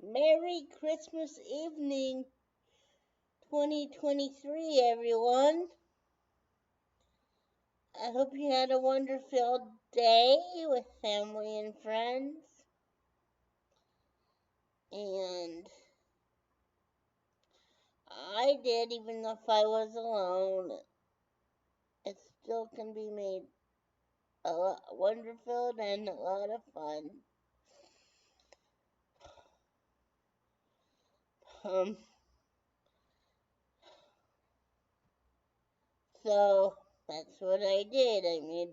Merry Christmas evening 2023, everyone. I hope you had a wonderful day with family and friends. And I did, even if I was alone. It still can be made a lot wonderful and a lot of fun. Um, so that's what I did. I made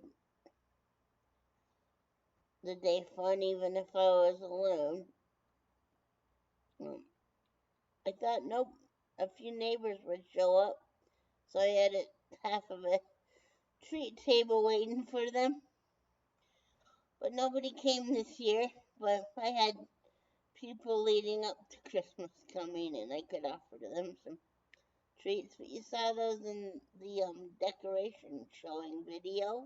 the day fun even if I was alone. Um, I thought a few neighbors would show up, so I had half of a treat table waiting for them. But nobody came this year. But I had people leading up to Christmas coming, and I could offer them some treats. But you saw those in the decoration showing video.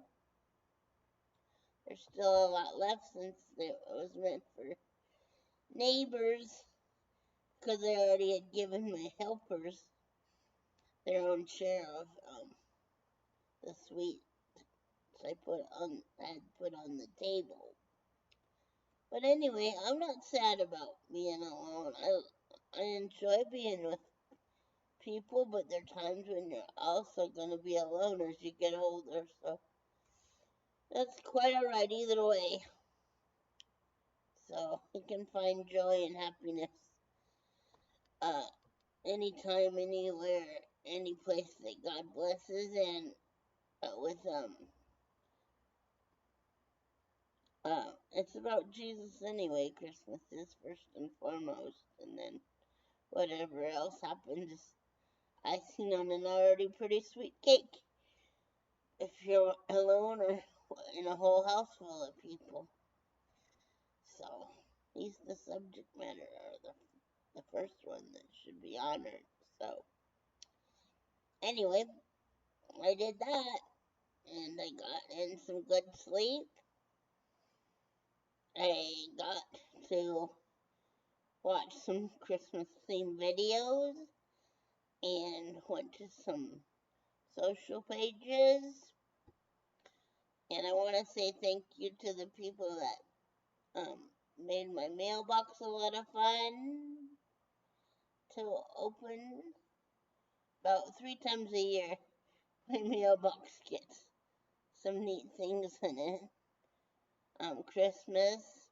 There's still a lot left since it was meant for neighbors, because I already had given my helpers their own share of the sweets I had put on the table. But anyway, I'm not sad about being alone. I enjoy being with people, but there are times when you're also gonna be alone as you get older. So that's quite alright either way. So you can find joy and happiness uh, anytime, anywhere, any place that God blesses, and with it's about Jesus anyway. Christmas is first and foremost, and then whatever else happens, icing on an already pretty sweet cake. If you're alone or in a whole house full of people. So he's the subject matter, or the first one that should be honored. So anyway, I did that, and I got in some good sleep. I got to watch some Christmas themed videos and went to some social pages. And I want to say thank you to the people that made my mailbox a lot of fun to open. About 3 times a year, my mailbox gets some neat things in it. Christmas,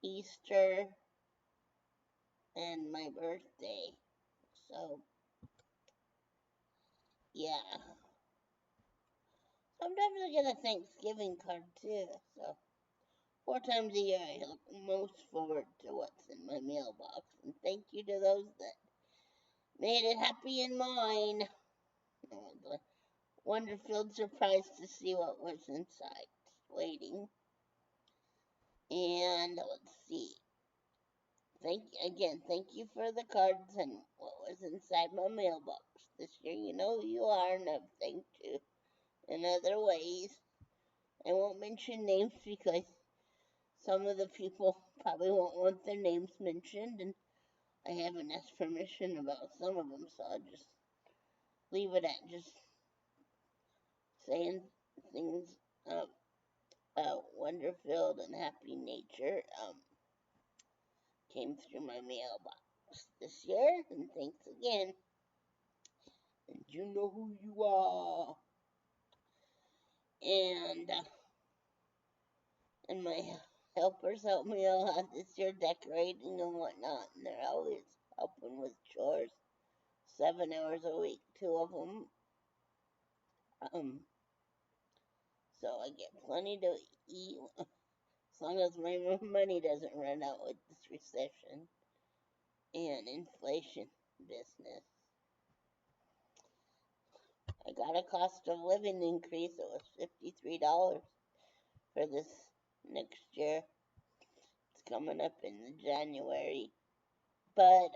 Easter, and my birthday. So, yeah. Sometimes I get a Thanksgiving card too. So, 4 times a year, I look most forward to what's in my mailbox. And thank you to those that made it happy in mine. Wonderfilled, surprised to see what was inside. Waiting. And let's see. Thank you for the cards and what was inside my mailbox this year. You know who you are, and I've thanked you in other ways. I won't mention names because some of the people probably won't want their names mentioned, and I haven't asked permission about some of them, so I'll just leave it at just saying things wonder-filled and happy nature came through my mailbox this year, and thanks again. And you know who you are. And and my helpers help me a lot this year decorating and whatnot, and they're always helping with chores. 7 hours a week, 2 of them. So I get plenty to eat as long as my money doesn't run out with this recession and inflation business. I got a cost of living increase. It was $53 for this next year. It's coming up in January. But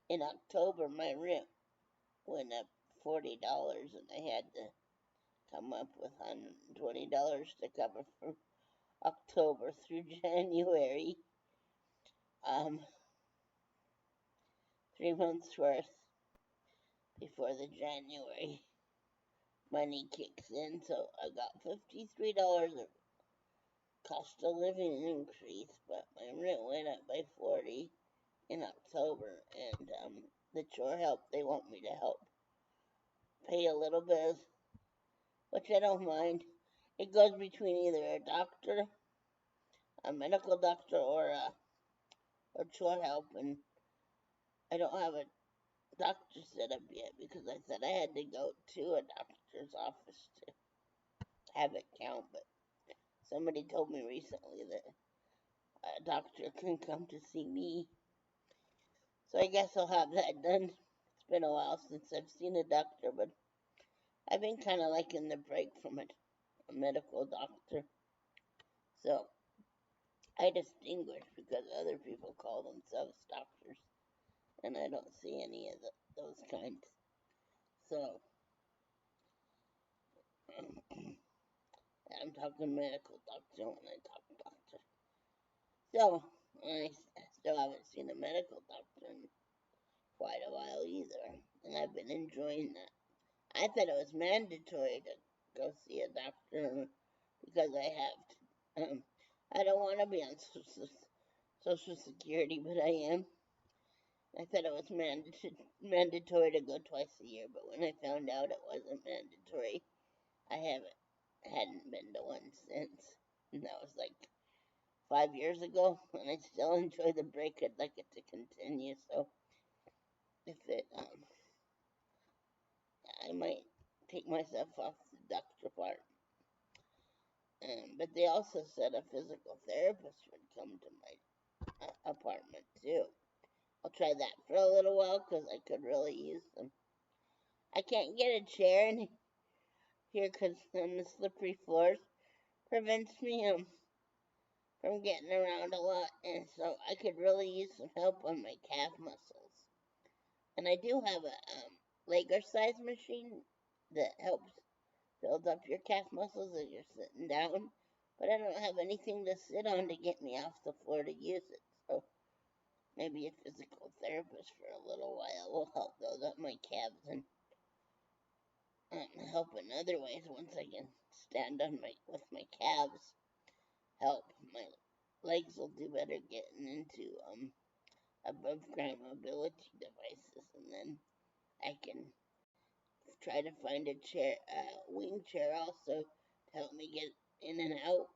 in October, my rent went up $40, and I had to come up with $120 to cover from October through January. um 3 months worth before the January money kicks in. So I got $53 of cost of living increase, but my rent went up by 40 in October, and the chore help, they want me to help pay a little bit, which I don't mind. It goes between either a doctor, a medical doctor, or chore help, and I don't have a doctor set up yet because I said I had to go to a doctor's office to have it count, but somebody told me recently that a doctor can come to see me. So I guess I'll have that done. It's been a while since I've seen a doctor, but I've been kind of liking the break from a medical doctor. So I distinguish because other people call themselves doctors, and I don't see any of those kinds. So I'm talking medical doctor when I talk doctor. So I still haven't seen a medical doctor in quite a while either, and I've been enjoying that. I thought it was mandatory to go see a doctor because I have to. I don't want to be on Social Security, but I am. I thought it was mandatory to go twice a year, but when I found out it wasn't mandatory, I hadn't been to one since. And that was like 5 years ago, and I still enjoy the break. I'd like it to continue, so if it, I might take myself off the doctor part. But they also said a physical therapist would come to my apartment too. I'll try that for a little while because I could really use them. I can't get a chair in here because the slippery floors prevents me from getting around a lot, and so I could really use some help on my calf muscles. And I do have a leg exercise machine that helps build up your calf muscles as you're sitting down, but I don't have anything to sit on to get me off the floor to use it. So maybe a physical therapist for a little while will help build up my calves and help in other ways once I can stand on with my calves. Help my legs will do better getting into above ground mobility devices, and then I can try to find a chair, wing chair also to help me get in and out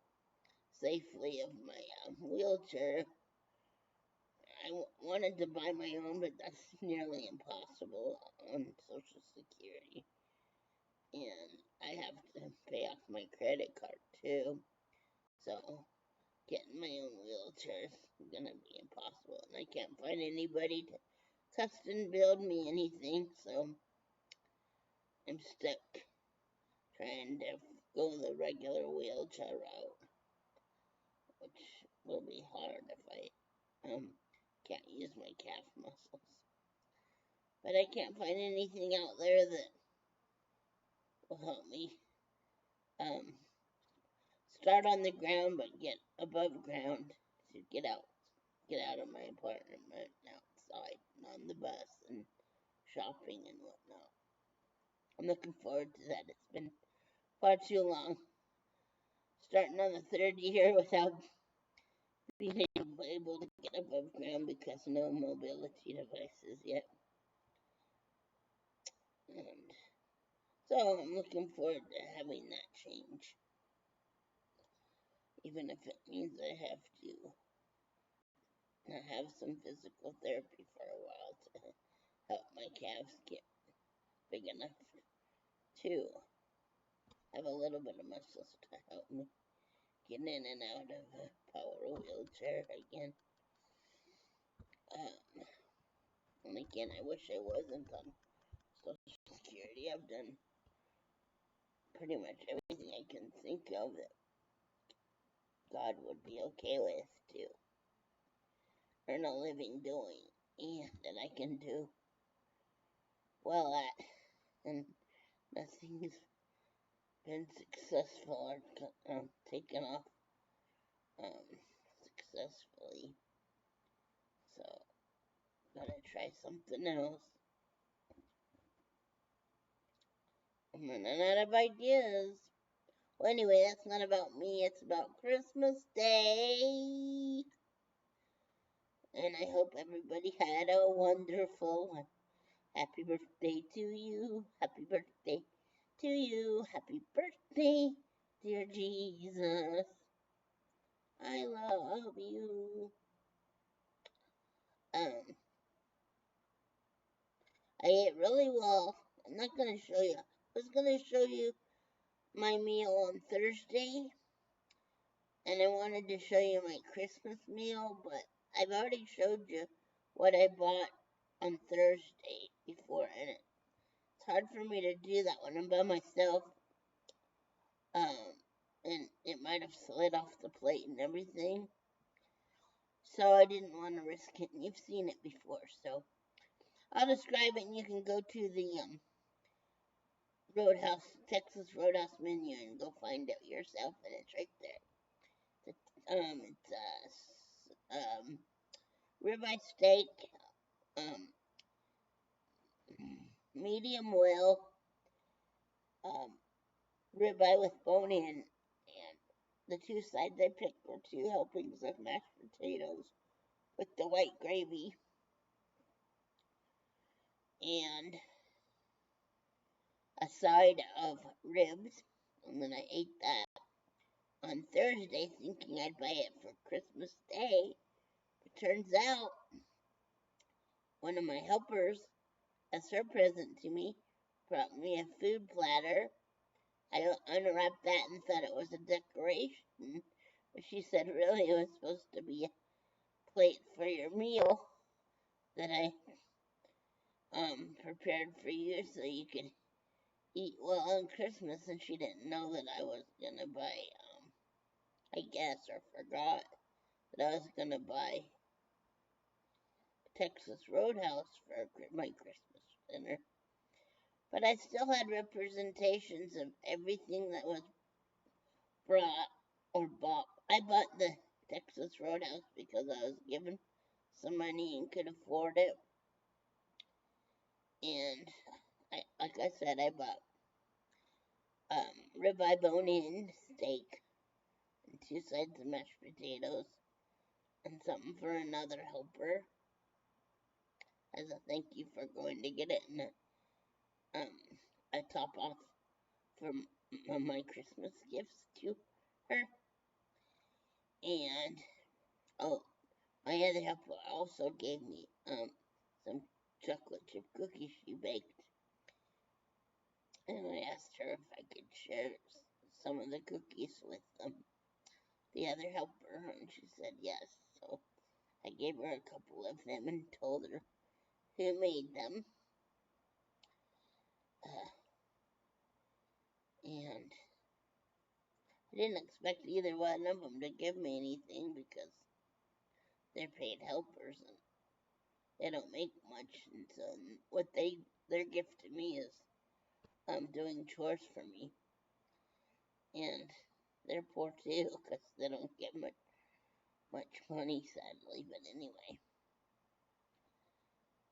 safely of my wheelchair. I wanted to buy my own, but that's nearly impossible on Social Security. And I have to pay off my credit card too. So getting my own wheelchair is gonna be impossible. And I can't find anybody to custom build me anything, so I'm stuck trying to go the regular wheelchair route, which will be hard if I can't use my calf muscles. But I can't find anything out there that will help me start on the ground but get above ground to get out of my apartment and outside and on the bus and shopping and whatnot. I'm looking forward to that. It's been far too long. Starting on the third year without being able to get above ground because no mobility devices yet. And so I'm looking forward to having that change. Even if it means I have to have some physical therapy for a while to help my calves get big enough to have a little bit of muscles to help me get in and out of a power wheelchair again. And again, I wish I wasn't on Social Security. I've done pretty much everything I can think of that God would be okay with to earn a living doing, and that I can do well at, and nothing's been successful or taken off successfully. Gotta try something else. I'm running out of ideas. Well, anyway, that's not about me. It's about Christmas Day. And I hope everybody had a wonderful one. Happy birthday to you. Happy birthday to you. Happy birthday, dear Jesus. I love you. Um, I ate really well. I'm not going to show you. I was going to show you my meal on Thursday. And I wanted to show you my Christmas meal, but I've already showed you what I bought on Thursday before, and it's hard for me to do that when I'm by myself. And it might have slid off the plate and everything. So I didn't want to risk it, and you've seen it before, so I'll describe it, and you can go to the Roadhouse, Texas Roadhouse menu and go find it yourself, and it's right there. It's ribeye steak, um, medium well, um, ribeye with bone in, and the two sides I picked were 2 helpings of mashed potatoes with the white gravy, and a side of ribs, and then I ate that on Thursday thinking I'd buy it for Christmas Day. It turns out one of my helpers, as her present to me, brought me a food platter. I unwrapped that and thought it was a decoration, but she said really it was supposed to be a plate for your meal that I prepared for you so you could eat well on Christmas, and she didn't know that I was gonna buy, I guess, or forgot that I was gonna buy Texas Roadhouse for my Christmas dinner. But I still had representations of everything that was brought or bought. I bought the Texas Roadhouse because I was given some money and could afford it. And like I said, I bought ribeye bone-in steak and 2 sides of mashed potatoes and something for another helper as a thank you for going to get it, and a top off for my Christmas gifts to her. And oh, my other helper also gave me some chocolate chip cookies she baked, and I asked her if I could share some of the cookies with the other helper, and she said yes. So I gave her a couple of them and told her who made them. And I didn't expect either one of them to give me anything because they're paid helpers and they don't make much. And so what their gift to me is doing chores for me. And they're poor too because they don't get much money, sadly. But anyway,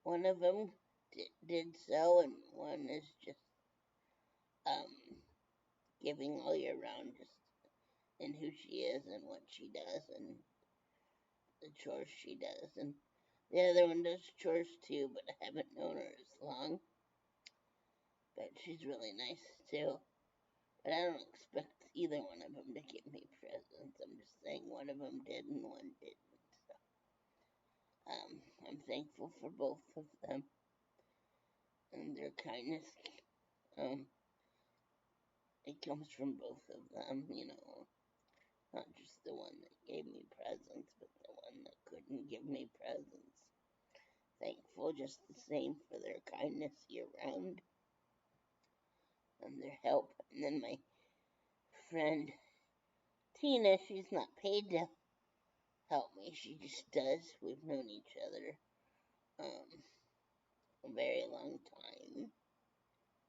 one of them did so, and one is just giving all year round, just in who she is and what she does and the chores she does. And the other one does chores too, but I haven't known her as long. But she's really nice too. But I don't expect either one of them to give me presents. I'm just saying one of them did and one didn't. So I'm thankful for both of them and their kindness. It comes from both of them, not just the one that gave me presents, but the one that couldn't give me presents. Thankful just the same for their kindness year round and their help. And then my friend Tina, she's not paid to help me. She just does. We've known each other a very long time.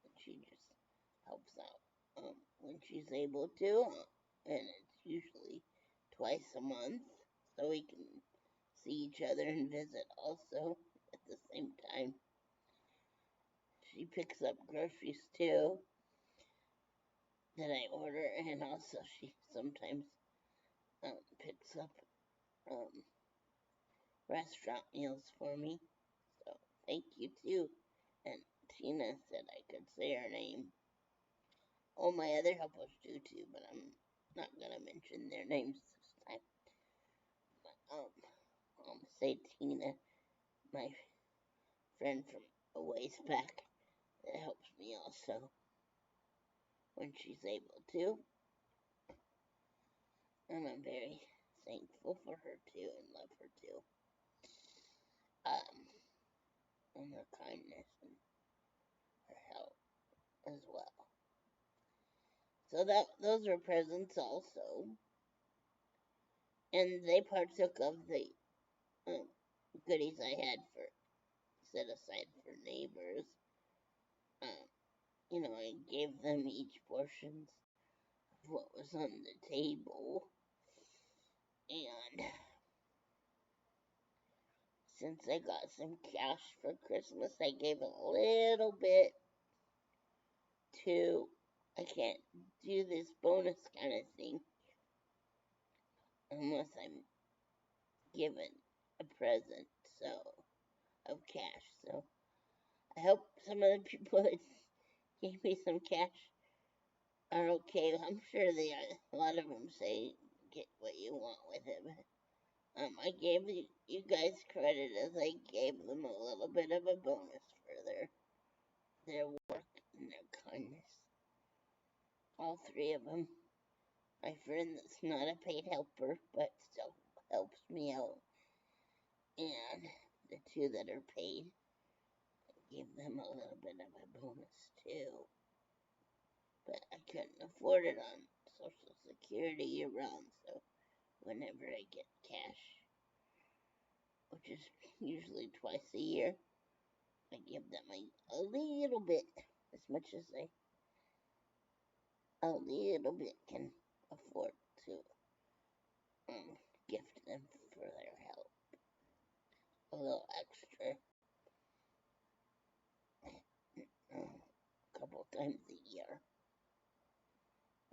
And she just helps out when she's able to. And it's usually twice a month. So we can see each other and visit also at the same time. She picks up groceries too that I order, and also she sometimes picks up restaurant meals for me. So thank you too. And Tina said I could say her name. All my other helpers do too, but I'm not gonna mention their names this time. But I'll say Tina, my friend from a ways back, that helps me also when she's able to. And I'm very thankful for her too and love her too. And her kindness and her help as well. So those were presents also. And they partook of the goodies I had for set aside for neighbors. I gave them each portions of what was on the table. And since I got some cash for Christmas, I gave a little bit to, I can't do this bonus kind of thing unless I'm given a present of cash. So I hope some of the people that gave me some cash are okay. I'm sure they are. A lot of them say get what you want with it. I gave you guys credit as I gave them a little bit of a bonus for their work and their kindness. All three of them. My friend that's not a paid helper but still helps me out, and the two that are paid, I give them a little bit of a bonus too. But I couldn't afford it on Social Security year round, so whenever I get cash, which is usually twice a year, I give them a little bit, as much as a little bit can afford to gift them for their help. A little extra, a couple times a year.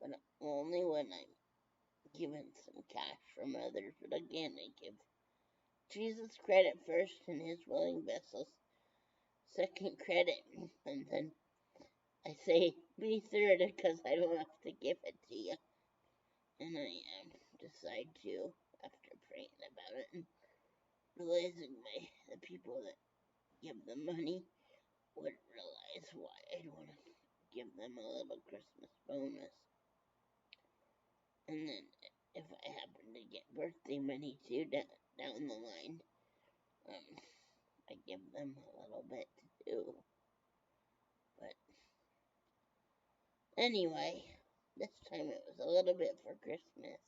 But only when I'm given some cash from others. But again, I give Jesus credit first and his willing vessels second credit, and then I say me third because I don't have to give it to you. And I decide to, after praying about it and realizing the people that give the money would realize why I'd want to give them a little Christmas bonus. And then if I happen to get birthday money too down the line, I give them a little bit too. But anyway, this time it was a little bit for Christmas.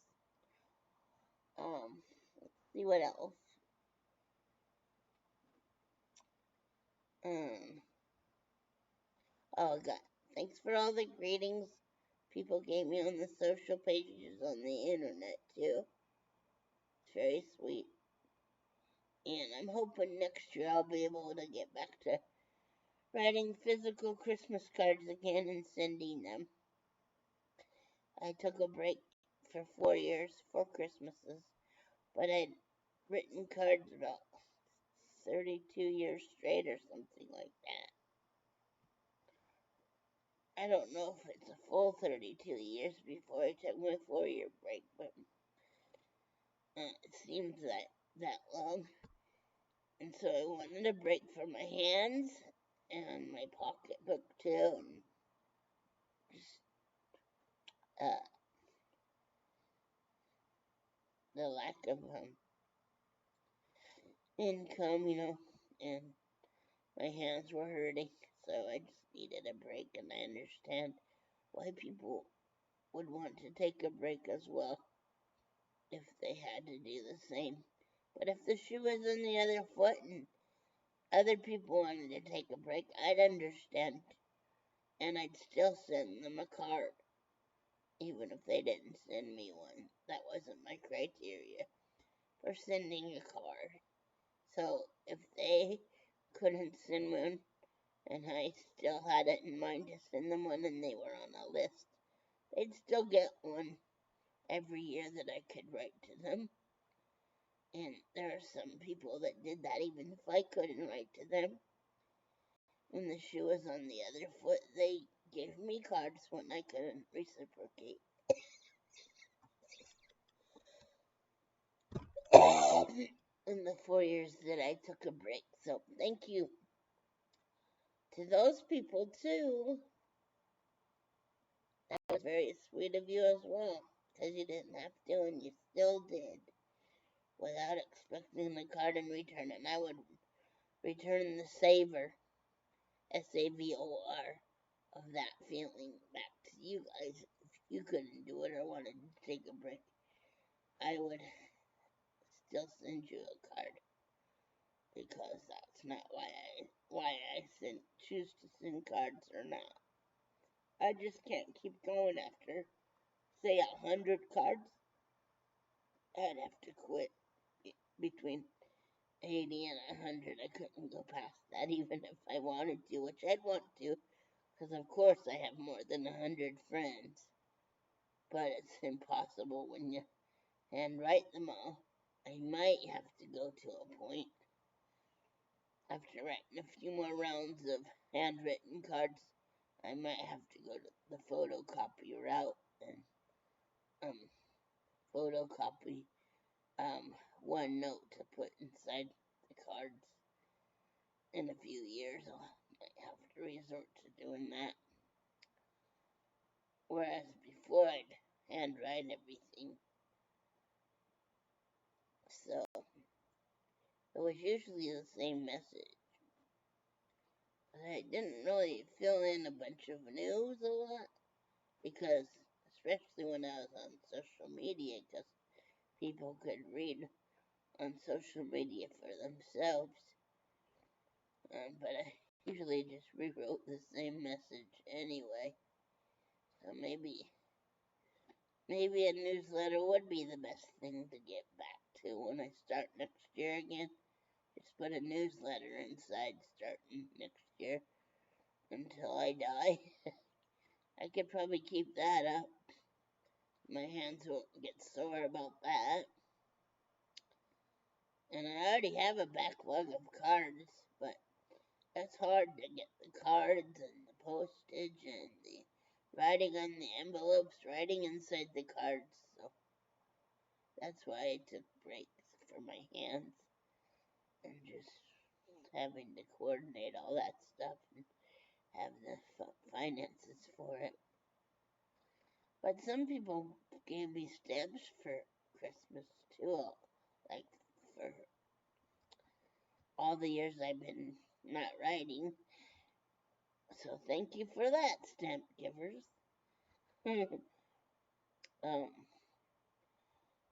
Let's see what else. Oh God, thanks for all the greetings people gave me on the social pages on the internet too. It's very sweet. And I'm hoping next year I'll be able to get back to writing physical Christmas cards again and sending them. I took a break for 4 years, 4 Christmases, but I'd written cards about 32 years straight or something like that. I don't know if it's a full 32 years before I took my 4-year break, but it seems that long. And so I wanted a break for my hands and my pocketbook too, and just the lack of income, and my hands were hurting, so I just needed a break, and I understand why people would want to take a break as well if they had to do the same. But if the shoe was on the other foot and other people wanted to take a break, I'd understand, and I'd still send them a card, even if they didn't send me one. That wasn't my criteria for sending a card. So if they couldn't send one, and I still had it in mind to send them one, and they were on a list, they'd still get one every year that I could write to them. And there are some people that did that even if I couldn't write to them. When the shoe was on the other foot, they gave me cards when I couldn't reciprocate. In the 4 years that I took a break. So thank you to those people too. That was very sweet of you as well, because you didn't have to and you still did without expecting the card in return. And I would return the savor, SAVOR, of that feeling back to you guys. If you couldn't do it or wanted to take a break, I would still send you a card, because that's not why I choose to send cards or not. I just can't keep going after, say, 100 cards. I'd have to quit between 80 and 100. I couldn't go past that even if I wanted to, which I'd want to, because of course I have more than 100 friends. But it's impossible when you handwrite them all. I might have to go to a point after writing a few more rounds of handwritten cards. I might have to go to the photocopy route and photocopy one note to put inside the cards. In a few years, I might have to resort to doing that. Whereas before, I'd handwrite everything. So it was usually the same message. But I didn't really fill in a bunch of news a lot, because, especially when I was on social media, because people could read on social media for themselves. But I usually just rewrote the same message anyway. So maybe a newsletter would be the best thing to get back to when I start next year again. Just put a newsletter inside starting next year until I die. I could probably keep that up. My hands won't get sore about that. And I already have a backlog of cards, but that's hard to get the cards and the postage and the writing on the envelopes, writing inside the cards. So that's why I took breaks for my hands and just having to coordinate all that stuff and have the finances for it. But some people gave me stamps for Christmas too, like for all the years I've been not writing. So thank you for that, stamp givers.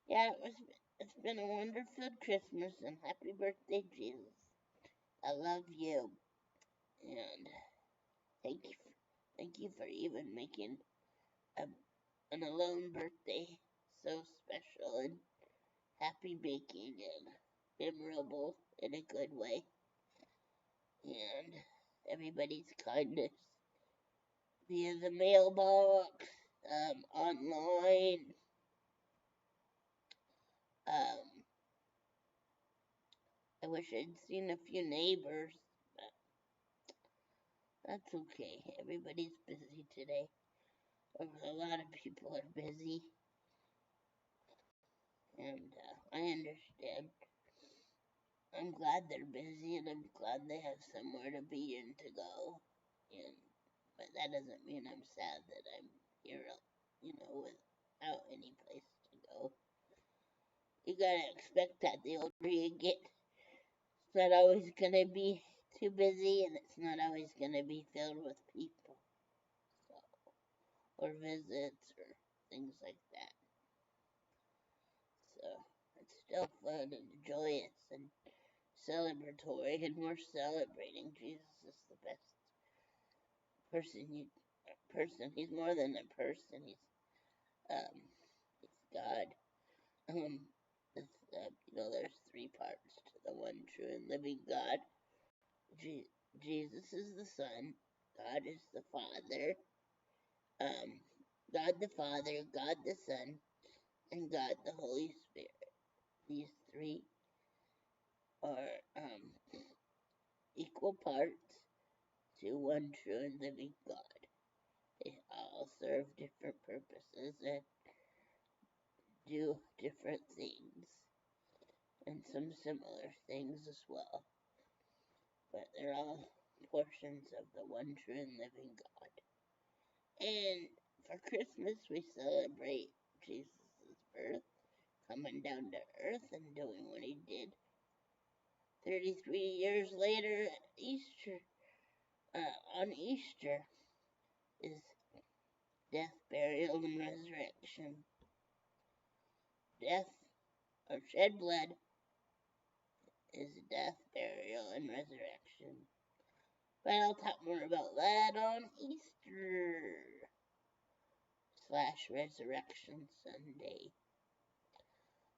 Yeah, it's been a wonderful Christmas, and happy birthday, Jesus. I love you, and thank you for even making an alone birthday so special and happy baking and memorable in a good way. And everybody's kindness via the mailbox, online. I wish I'd seen a few neighbors, but that's okay. Everybody's busy today. A lot of people are busy, and I understand. I'm glad they're busy, and I'm glad they have somewhere to be and to go. And but that doesn't mean I'm sad that I'm here, without any place to go. You gotta expect that the older you get, it's not always gonna be too busy, and it's not always gonna be filled with people, so, or visits or things like that. So it's still fun and joyous and celebratory, and we're celebrating. Jesus is the best person. He's more than a person. He's God. There's three parts to the one true and living God. Jesus is the Son, God is the Father, um, God the Father, God the Son, and God the Holy Spirit. These three are equal parts to one true and living God. They all serve different purposes and do different things, and some similar things as well. But they're all portions of the one true and living God. And for Christmas, we celebrate Jesus' birth, coming down to earth and doing what he did. 33 years later, on Easter, is death, burial, and resurrection. Death, or shed blood, is death, burial, and resurrection. But I'll talk more about that on Easter / Resurrection Sunday.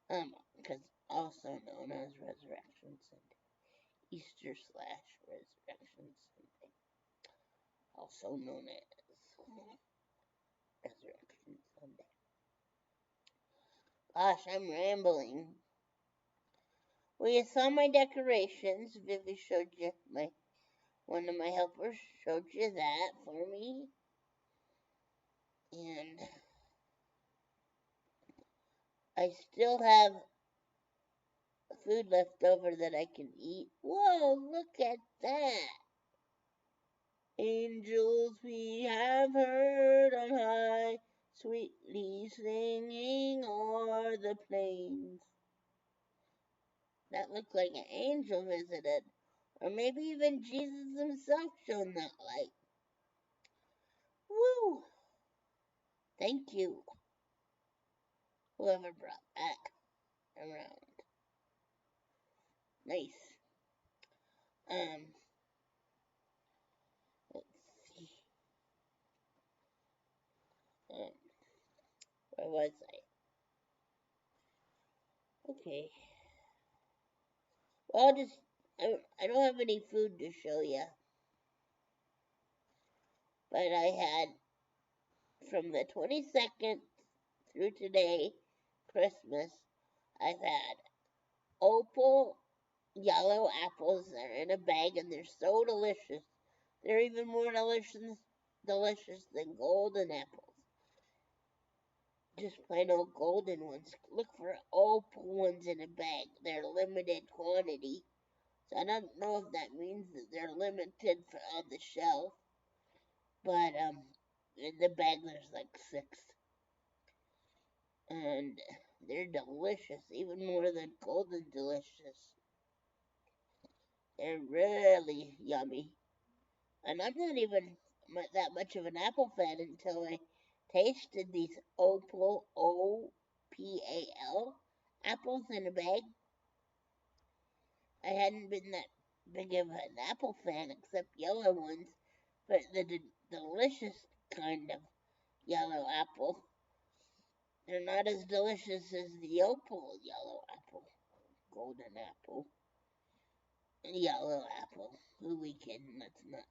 Because also known as Resurrection Sunday. Easter / Resurrection Sunday. Also known as Resurrection Sunday. Gosh, I'm rambling. Well, you saw my decorations. Vivi showed you one of my helpers showed you that for me. And I still have food left over that I can eat. Whoa, look at that. Angels we have heard on high, sweetly singing o'er the plains. That looked like an angel visited, or maybe even Jesus himself shone that light. Woo! Thank you, whoever brought that around. Nice. Let's see. Where was I? Okay. Well, I don't have any food to show you, but I had from the 22nd through today, Christmas, I've had opal yellow apples that are in a bag, and they're so delicious. They're even more delicious than golden apples. Just plain old golden ones. Look for opal ones in a bag. They're limited quantity. So I don't know if that means that they're limited on the shelf. But in the bag there's like 6. And they're delicious, even more than golden delicious. They're really yummy. And I'm not even that much of an apple fan until I tasted these opal, OPAL, apples in a bag. I hadn't been that big of an apple fan except yellow ones, but the delicious kind of yellow apple, they're not as delicious as the opal yellow apple, golden apple, yellow apple. Who we kidding? That's not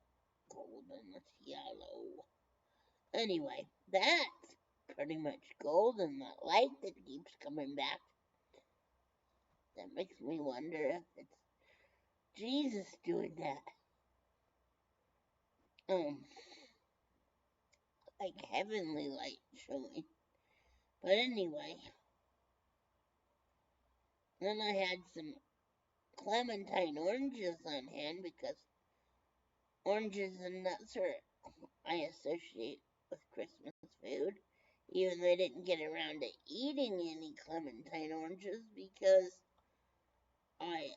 golden, that's yellow. Anyway, that's pretty much golden. That light that keeps coming back. That makes me wonder if it's Jesus doing that. Like heavenly light showing. But anyway, then I had some clementine oranges on hand because oranges and nuts are I associate with Christmas food. Even though I didn't get around to eating any clementine oranges because I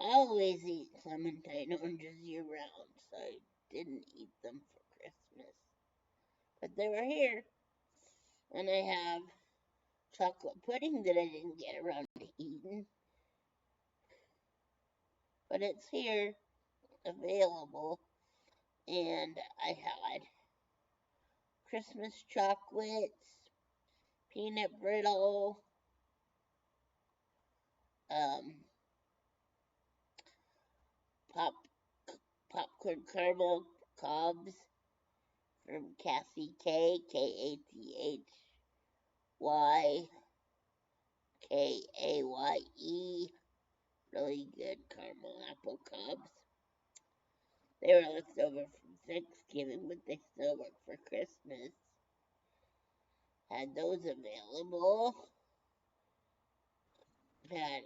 always eat clementine oranges year round, so I didn't eat them for Christmas. But they were here. And I have chocolate pudding that I didn't get around to eating. But it's here, available. And I had Christmas chocolates, peanut brittle, pop popcorn caramel cobs from Cassie K, Kathykaye. Really good caramel apple cobs. They were left over from Thanksgiving, but they still work for Christmas. Had those available. Had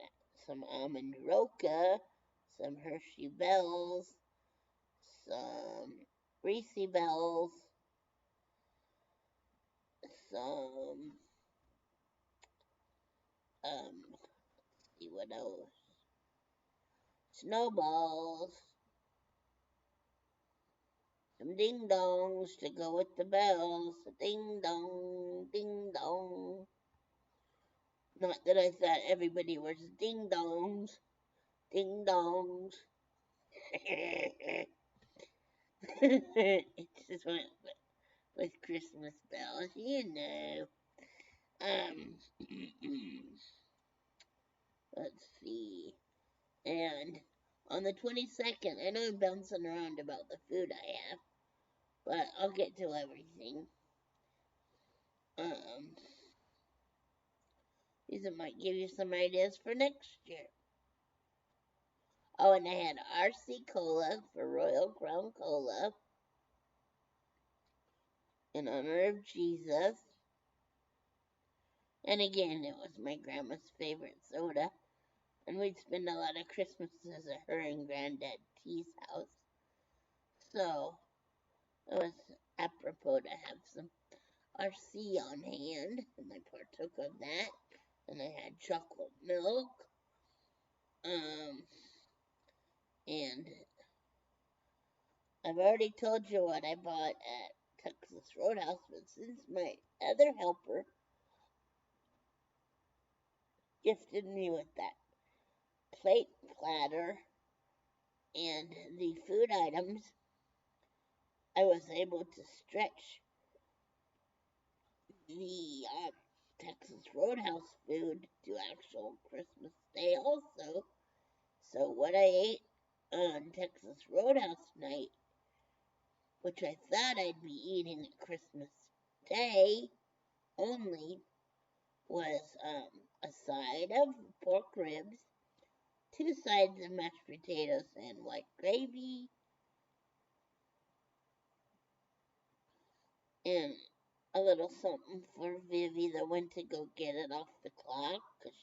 some almond roca, some Hershey Bells, some Reese Bells, some see what else? Snowballs, some ding dongs to go with the bells. Ding dong, ding dong. Not that I thought everybody was ding dongs. Ding dongs. It's just with Christmas bells, you know. Let's see. And on the 22nd, I know I'm bouncing around about the food I have, but I'll get to everything. These might give you some ideas for next year. Oh, and I had RC Cola for Royal Crown Cola in honor of Jesus. And again, it was my grandma's favorite soda. And we'd spend a lot of Christmases at her and Granddad T's house. So it was apropos to have some RC on hand, and I partook of that. And I had chocolate milk. And I've already told you what I bought at Texas Roadhouse, but since my other helper gifted me with that plate platter and the food items, I was able to stretch the Texas Roadhouse food to actual Christmas Day also. So what I ate on Texas Roadhouse night, which I thought I'd be eating at Christmas Day only, was a side of pork ribs, 2 sides of mashed potatoes and white gravy, and a little something for Vivi that went to go get it off the clock, because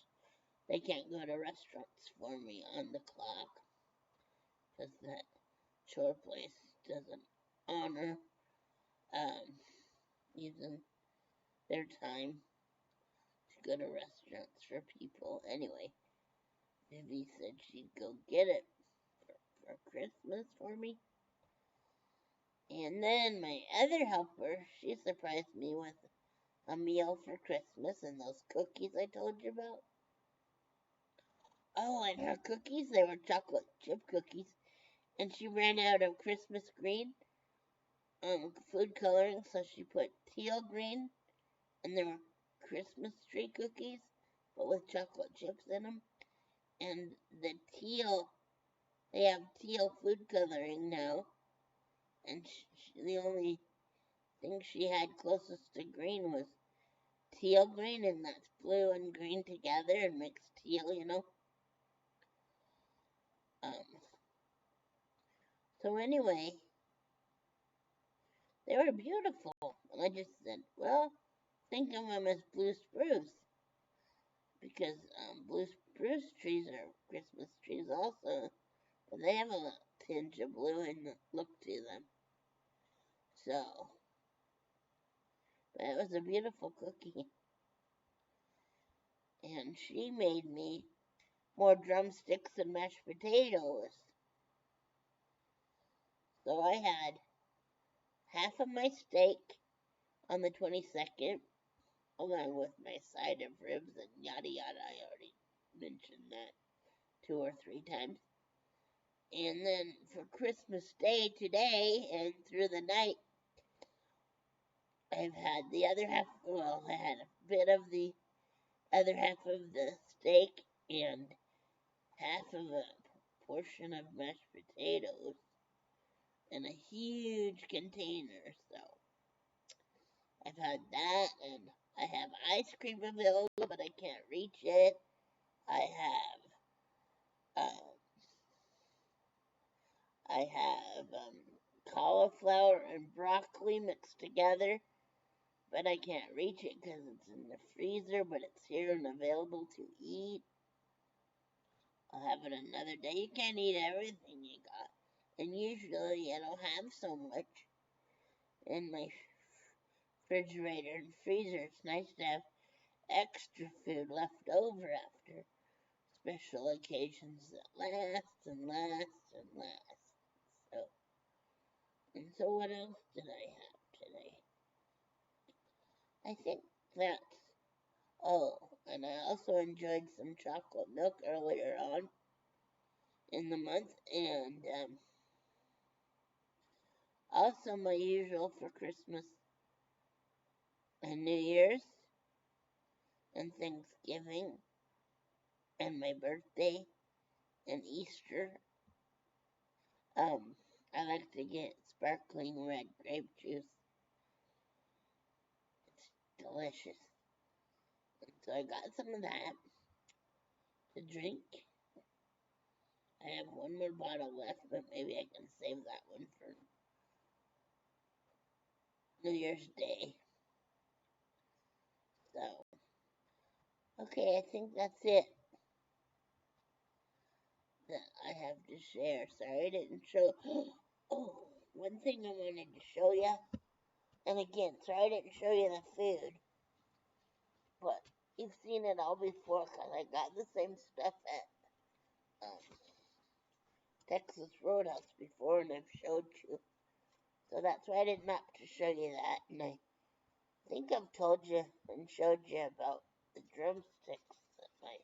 they can't go to restaurants for me on the clock, because that chore place doesn't honor using their time to go to restaurants for people. Anyway, Vivi said she'd go get it for Christmas for me. And then my other helper, she surprised me with a meal for Christmas and those cookies I told you about. Oh, and her cookies, they were chocolate chip cookies. And she ran out of Christmas green food coloring, so she put teal green, and they were Christmas tree cookies, but with chocolate chips in them. And the teal, they have teal food coloring now, and the only thing she had closest to green was teal green, and that's blue and green together and makes teal, you know. So anyway, they were beautiful, and I just said, well, think of them as blue spruce, because blue spruce trees are Christmas trees also, but they have a tinge of blue in the look to them. So, but it was a beautiful cookie, and she made me more drumsticks and mashed potatoes. So I had half of my steak on the 22nd, along with my side of ribs and yada yada. I already mentioned that 2 or 3 times. And then for Christmas Day today and through the night, I've had the other half, well, I had a bit of the other half of the steak and half of a portion of mashed potatoes in a huge container. So I've had that, and I have ice cream available, but I can't reach it. I um, have cauliflower and broccoli mixed together, but I can't reach it because it's in the freezer, but it's here and available to eat. I'll have it another day. You can't eat everything you got. And usually I don't have so much in my refrigerator and freezer. It's nice to have extra food left over after special occasions that last and last and last. So what else did I have today? I think that's, oh, and I also enjoyed some chocolate milk earlier on in the month, and also my usual for Christmas and New Year's and Thanksgiving and my birthday and Easter. I like to get sparkling red grape juice. It's delicious. And so I got some of that to drink. I have one more bottle left, but maybe I can save that one for New Year's Day. So, okay, I think that's it that I have to share. Sorry I didn't show. Oh, one thing I wanted to show you. And again, sorry I didn't show you the food. But you've seen it all before because I got the same stuff at Texas Roadhouse before and I've showed you. So that's why I didn't have to show you that. And I think I've told you and showed you about the drumsticks that my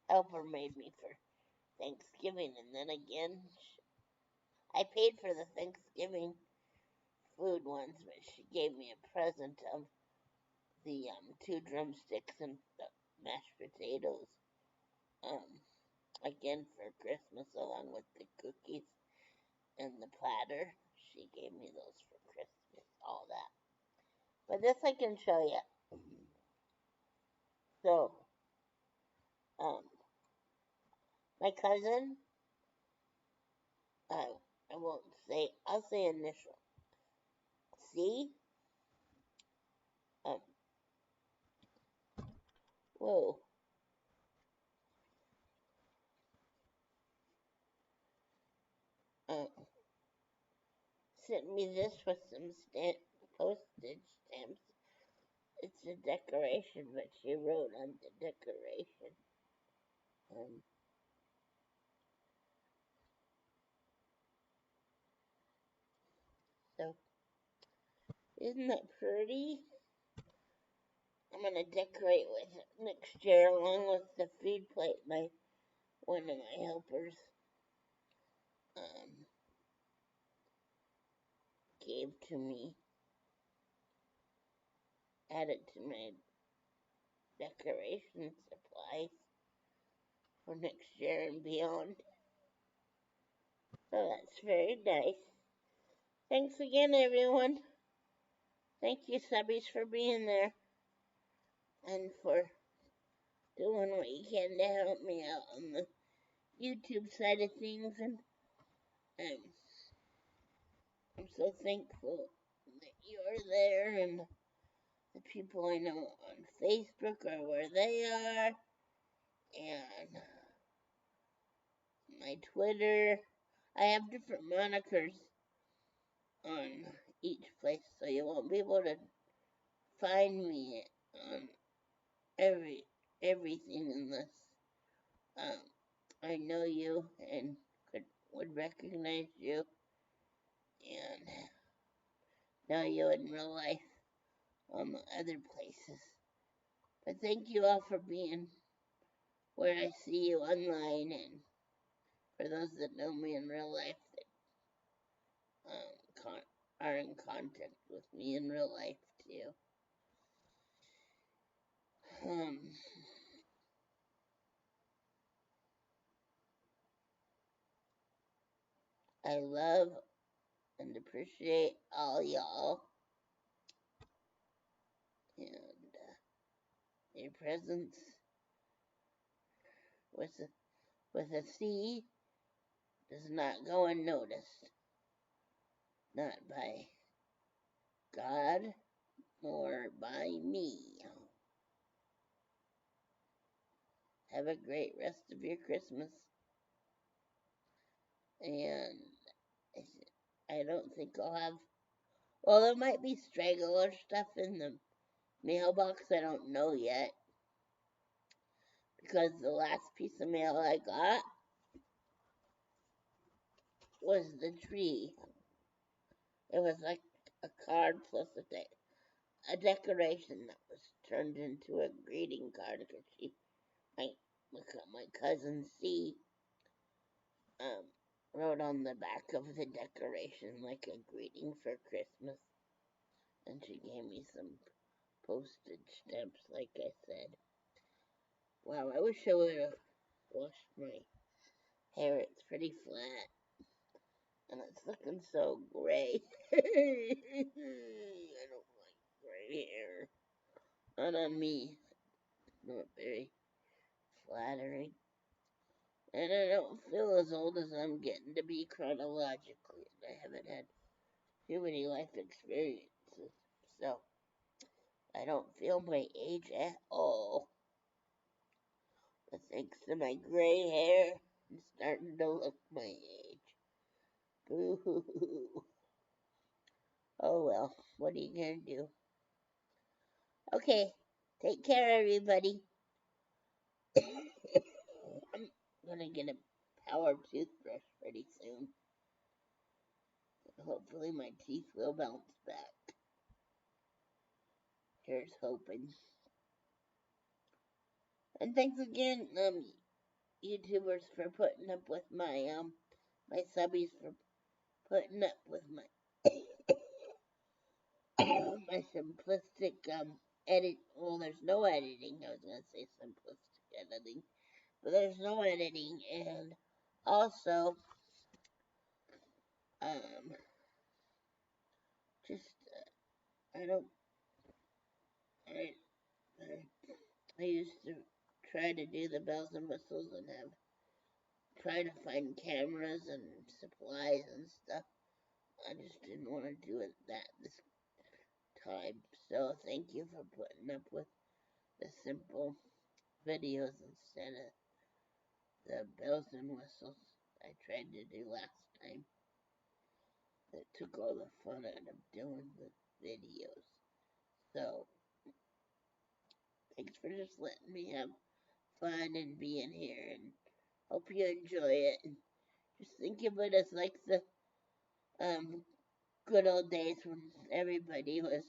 helper made me for Thanksgiving. And then again, I paid for the Thanksgiving food ones, but she gave me a present of the 2 drumsticks and the mashed potatoes. Again for Christmas, along with the cookies and the platter. She gave me those for Christmas, all that. But this I can show you. So, um, my cousin, I won't say, I'll say initial. C, um, whoa, um, sent me this with some postage stamps. It's a decoration, but she wrote on the decoration. Um, so, isn't that pretty? I'm gonna decorate with it next year along with the food plate one of my helpers um, gave to me. Added to my decoration supplies for next year and beyond. So that's very nice. Thanks again, everyone. Thank you, subbies, for being there and for doing what you can to help me out on the YouTube side of things. And I'm so thankful that you're there and the people I know on Facebook are where they are. And my Twitter. I have different monikers on each place, so you won't be able to find me on everything unless I know you and would recognize you and know you in real life on the other places. But thank you all for being where I see you online, and for those that know me in real life that are in contact with me in real life too. Um, I love and appreciate all y'all. And your presence with a C does not go unnoticed. Not by God nor by me. Have a great rest of your Christmas. And I don't think I'll have. Well, there might be straggler stuff in the mailbox. I don't know yet. Because the last piece of mail I got was the tree. It was like a card plus a decoration that was turned into a greeting card because my cousin C wrote on the back of the decoration like a greeting for Christmas, and she gave me some postage stamps, like I said. Wow, I wish I would have washed my hair. It's pretty flat, and it's looking so gray. I don't like gray hair. Not on me. Not very flattering. And I don't feel as old as I'm getting to be chronologically. I haven't had too many life experiences, so I don't feel my age at all. But thanks to my gray hair, I'm starting to look my age. Boo hoo hoo. Oh well, what are you gonna do? Okay, take care, everybody. I'm gonna get a power toothbrush pretty soon. Hopefully my teeth will bounce back. Here's hoping. And thanks again, YouTubers, for putting up with my my subbies for putting up with my my simplistic edit. Well, there's no editing. I was gonna say simplistic editing, but there's no editing, and also just I don't I, I used to try to do the bells and whistles and have try to find cameras and supplies and stuff. I just didn't want to do it this time. So thank you for putting up with the simple videos instead of the bells and whistles I tried to do last time. That took all the fun out of doing the videos. So thanks for just letting me have fun and being here, and hope you enjoy it. And just think of it as like the good old days when everybody was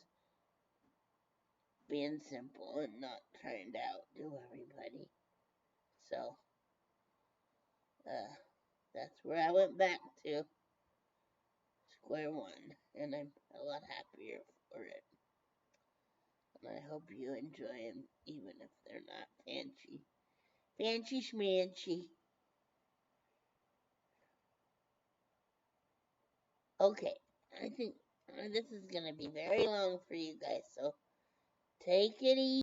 being simple and not trying to outdo everybody. So, that's where I went back to square one, and I'm a lot happier for it. And I hope you enjoy them, even if they're not fancy. Fancy schmancy. Okay, I think this is going to be very long for you guys, so take it easy.